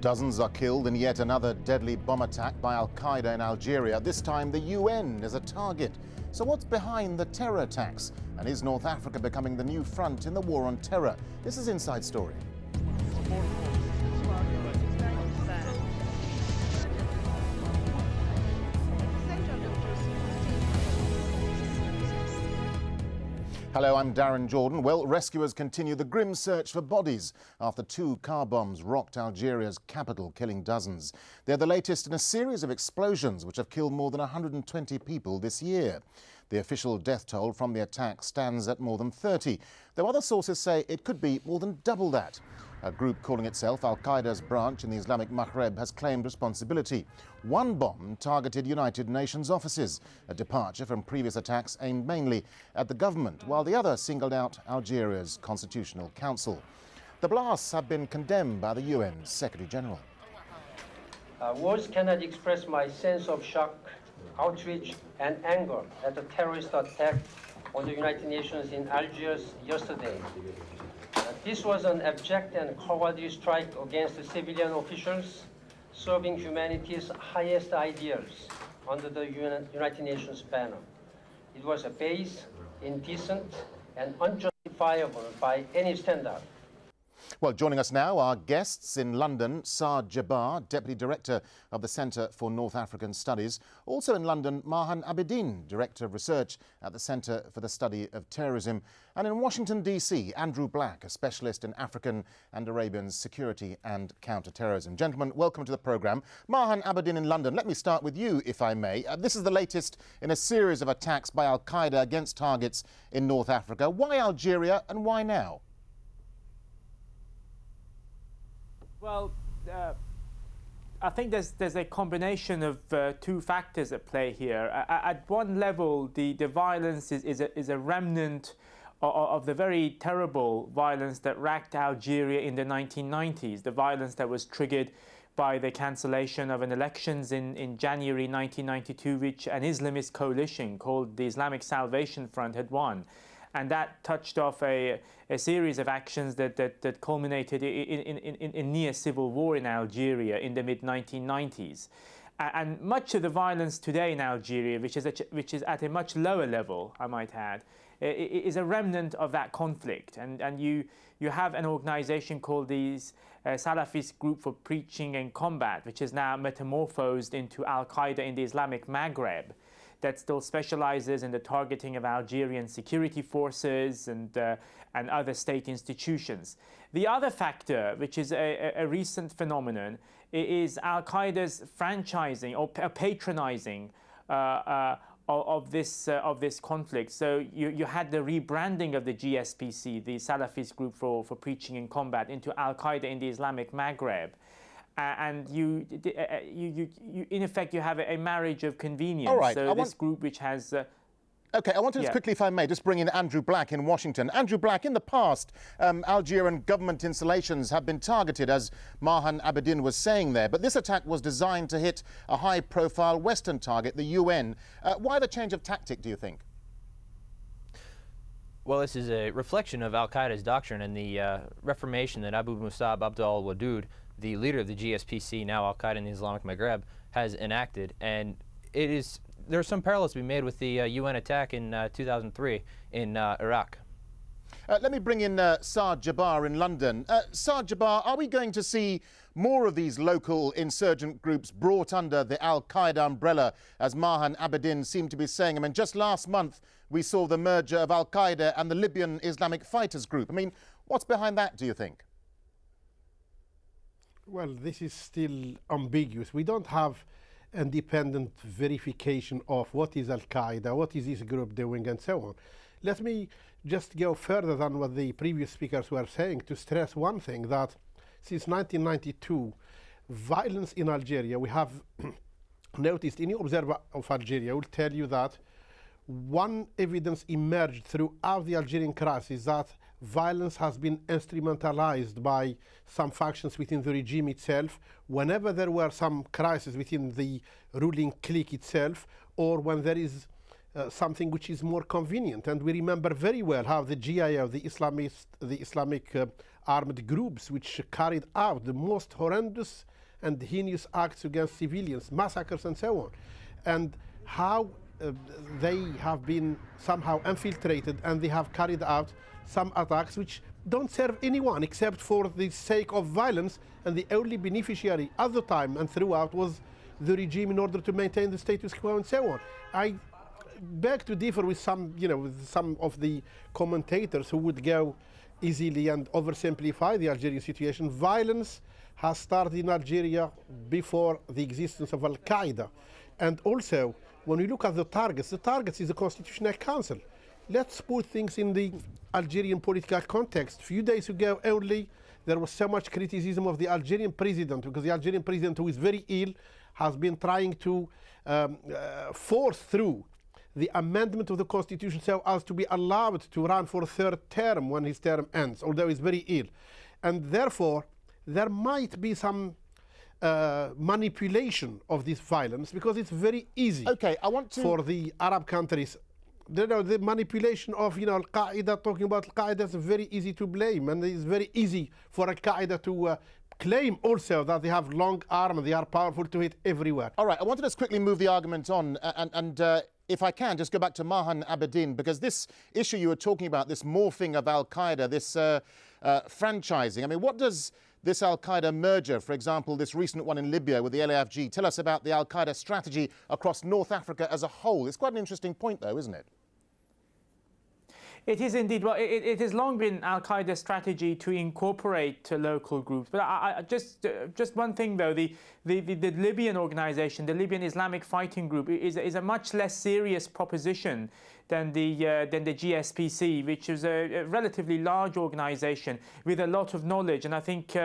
Dozens are killed in yet another deadly bomb attack by Al-Qaeda in Algeria. This time the UN is a target. So what's behind the terror attacks? And is North Africa becoming the new front in the war on terror? This is Inside Story. Hello, I'm Darren Jordan. Well, rescuers continue the grim search for bodies after 2 car bombs rocked Algeria's capital, killing dozens. They're the latest in a series of explosions which have killed more than 120 people this year. The official death toll from the attack stands at more than 30, though other sources say it could be more than double that. A group calling itself Al-Qaeda's branch in the Islamic Maghreb has claimed responsibility. One bomb targeted United Nations offices, a departure from previous attacks aimed mainly at the government, while the other singled out Algeria's Constitutional Council. The blasts have been condemned by the UN Secretary General. Words cannot express my sense of shock, outrage and anger at the terrorist attack on the United Nations in Algiers yesterday. This was an abject and cowardly strike against the civilian officials serving humanity's highest ideals under the United Nations banner. It was a base, indecent, and unjustifiable by any standard. Well, joining us now are guests in London, Saad Jabbar, Deputy Director of the Centre for North African Studies. Also in London, Mahan Abedin, Director of Research at the Centre for the Study of Terrorism. And in Washington, D.C., Andrew Black, a specialist in African and Arabian security and counter-terrorism. Gentlemen, welcome to the programme. Mahan Abedin in London, let me start with you, if I may. This is the latest in a series of attacks by Al-Qaeda against targets in North Africa. Why Algeria and why now? Well, I think there's a combination of 2 factors at play here. At one level, the violence is a remnant of the very terrible violence that racked Algeria in the 1990s, the violence that was triggered by the cancellation of an elections in January 1992, which an Islamist coalition called the Islamic Salvation Front had won. And that touched off a series of actions that culminated in near civil war in Algeria in the mid-1990s. And much of the violence today in Algeria, which is at a much lower level, I might add, is a remnant of that conflict. And you have an organization called the Salafist Group for Preaching and Combat, which is now metamorphosed into Al-Qaeda in the Islamic Maghreb, that still specializes in the targeting of Algerian security forces and other state institutions. The other factor, which is a recent phenomenon, is Al-Qaeda's franchising or patronizing of this conflict. So you had the rebranding of the GSPC, the Salafist Group for Preaching and Combat, into Al-Qaeda in the Islamic Maghreb. And you in effect, you have a marriage of convenience. All right, so this group which has... OK, I want to just quickly, if I may, just bring in Andrew Black in Washington. Andrew Black, in the past, Algerian government installations have been targeted, as Mahan Abedin was saying there. But this attack was designed to hit a high-profile Western target, the UN. Why the change of tactic, do you think? Well, this is a reflection of Al-Qaeda's doctrine and the reformation that Abu Musab Abdel al-Wadud, the leader of the GSPC, now Al-Qaeda in the Islamic Maghreb, has enacted. And there are some parallels to be made with the UN attack in 2003 in Iraq. Let me bring in Saad Jabbar in London. Saad Jabbar, are we going to see more of these local insurgent groups brought under the Al-Qaeda umbrella, as Mahan Abedin seemed to be saying? I mean, just last month we saw the merger of Al-Qaeda and the Libyan Islamic Fighters Group. I mean, what's behind that, do you think? Well, this is still ambiguous. We don't have independent verification of what is Al-Qaeda, what is this group doing, and so on. Let me just go further than what the previous speakers were saying to stress one thing, that since 1992, violence in Algeria, we have noticed, any observer of Algeria will tell you that one evidence emerged throughout the Algerian crisis, that violence has been instrumentalized by some factions within the regime itself whenever there were some crises within the ruling clique itself, or when there is something which is more convenient. And we remember very well how the GIO, the Islamic armed groups which carried out the most horrendous and heinous acts against civilians, massacres and so on, and how they have been somehow infiltrated and they have carried out some attacks which don't serve anyone except for the sake of violence, and the only beneficiary at the time and throughout was the regime in order to maintain the status quo and so on. I beg to differ with some, with some of the commentators who would go easily and oversimplify the Algerian situation. Violence has started in Algeria before the existence of Al-Qaeda. And also, when we look at the targets is the Constitutional Council. Let's put things in the Algerian political context. A few days ago only, there was so much criticism of the Algerian president, because the Algerian president, who is very ill, has been trying to force through the amendment of the constitution so as to be allowed to run for a third term when his term ends, although he's very ill. And therefore, there might be some manipulation of this violence, because it's very easy for the Arab countries. The manipulation of Al-Qaeda, talking about Al-Qaeda, is very easy to blame, and it's very easy for Al-Qaeda to claim also that they have long arm and they are powerful to hit everywhere. All right, I want to just quickly move the argument on, and if I can, just go back to Mahan Abedin, because this issue you were talking about, this morphing of Al-Qaeda, this franchising, I mean, what does this Al-Qaeda merger, for example, this recent one in Libya with the LAFG, tell us about the Al-Qaeda strategy across North Africa as a whole? It's quite an interesting point, though, isn't it? It is indeed. Well, it has long been Al-Qaeda's strategy to incorporate local groups. But just one thing, though, the Libyan organization, the Libyan Islamic Fighting Group, is a much less serious proposition than the GSPC, which is a relatively large organization with a lot of knowledge. And I think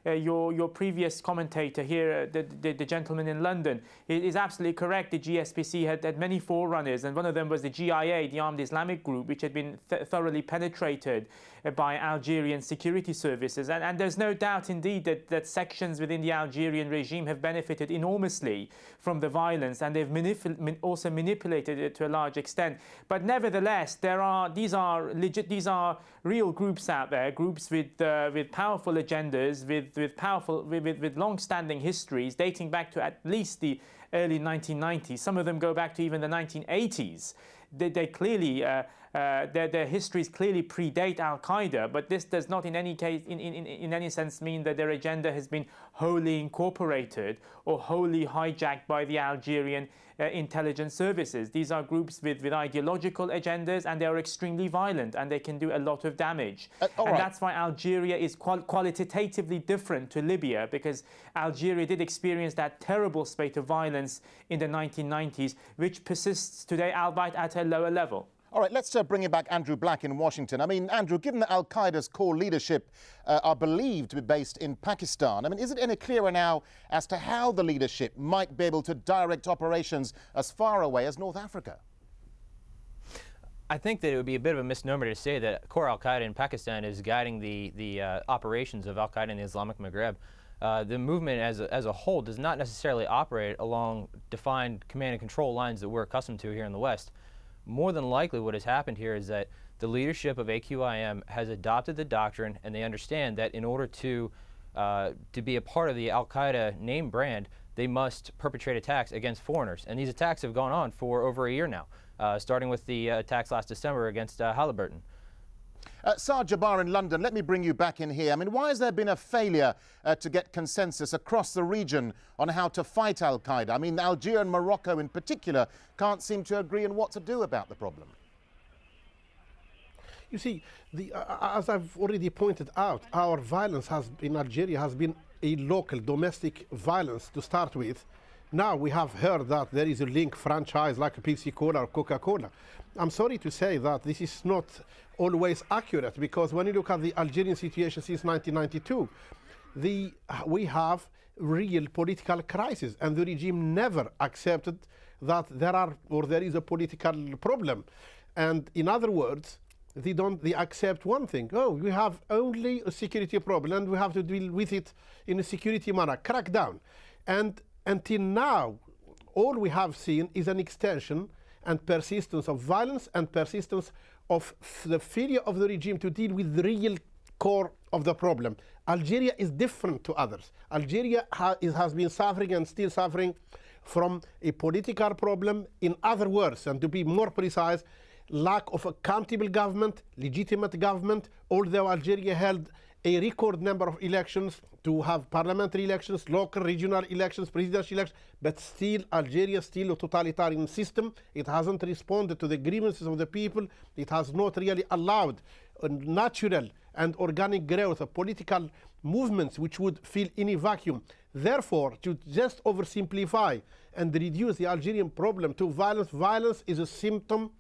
your previous commentator here, the gentleman in London, is absolutely correct. The GSPC had many forerunners, and one of them was the GIA, the Armed Islamic Group, which had been thoroughly penetrated by Algerian security services. And there's no doubt indeed that sections within the Algerian regime have benefited enormously from the violence, and they've also manipulated it to a large extent. But nevertheless, these are real groups out there, groups with powerful agendas, with long-standing histories dating back to at least the early 1990s. Some of them go back to even the 1980s. They clearly their histories clearly predate Al-Qaeda, but this does not in any case, in any sense, mean that their agenda has been wholly incorporated or wholly hijacked by the Algerian intelligence services. These are groups with ideological agendas, and they are extremely violent, and they can do a lot of damage. And that's why Algeria is qualitatively different to Libya, because Algeria did experience that terrible spate of violence in the 1990s, which persists today, albeit at a lower level. All right, let's bring in back Andrew Black in Washington. I mean, Andrew, given that Al-Qaeda's core leadership are believed to be based in Pakistan, I mean, is it any clearer now as to how the leadership might be able to direct operations as far away as North Africa? I think that it would be a bit of a misnomer to say that core Al-Qaeda in Pakistan is guiding the operations of Al-Qaeda in the Islamic Maghreb. The movement as a whole does not necessarily operate along defined command and control lines that we're accustomed to here in the West. More than likely what has happened here is that the leadership of AQIM has adopted the doctrine, and they understand that in order to be a part of the Al-Qaeda name brand, they must perpetrate attacks against foreigners. And these attacks have gone on for over a year now, starting with the attacks last December against Halliburton. Saad Jabbar in London, let me bring you back in here. I mean, why has there been a failure to get consensus across the region on how to fight Al-Qaeda? I mean, Algeria and Morocco in particular can't seem to agree on what to do about the problem. You see, as I've already pointed out, our violence in Algeria has been a local, domestic violence to start with. Now we have heard that there is a link franchise like Pepsi Cola or Coca-Cola. I'm sorry to say that this is not always accurate, because when you look at the Algerian situation since 1992, we have real political crisis, and the regime never accepted that there is a political problem. And in other words, they accept one thing: oh, we have only a security problem, and we have to deal with it in a security manner, crack down. And until now, all we have seen is an extension and persistence of violence and persistence of the failure of the regime to deal with the real core of the problem. Algeria is different to others. Algeria has been suffering and still suffering from a political problem. In other words, and to be more precise, lack of accountable government, legitimate government, although Algeria held a record number of elections to have parliamentary elections, local, regional elections, presidential elections, but still Algeria is still a totalitarian system. It hasn't responded to the grievances of the people. It has not really allowed a natural and organic growth of political movements which would fill any vacuum. Therefore, to just oversimplify and reduce the Algerian problem to violence, violence is a symptom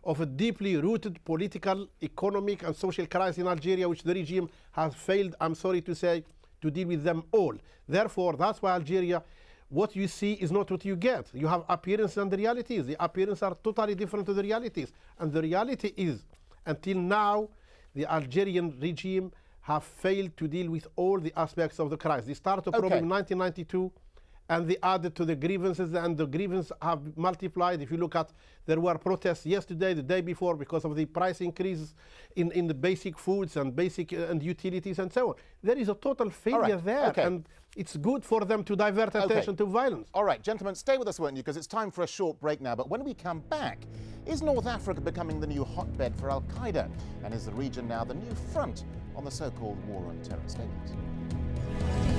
of a deeply rooted political, economic and social crisis in Algeria, which the regime has failed, I'm sorry to say, to deal with them all. Therefore, that's why Algeria, what you see is not what you get. You have appearances and the realities. The appearances are totally different to the realities. And the reality is, until now, the Algerian regime have failed to deal with all the aspects of the crisis. They started the problem in 1992, and they added to the grievances, and the grievances have multiplied. If you look at, there were protests yesterday, the day before, because of the price increases in the basic foods and basic and utilities and so on. There is a total failure there, and it's good for them to divert attention to violence. All right, gentlemen, stay with us, won't you, because it's time for a short break now. But when we come back, is North Africa becoming the new hotbed for Al-Qaeda? And is the region now the new front on the so-called war on terror? Stay with us.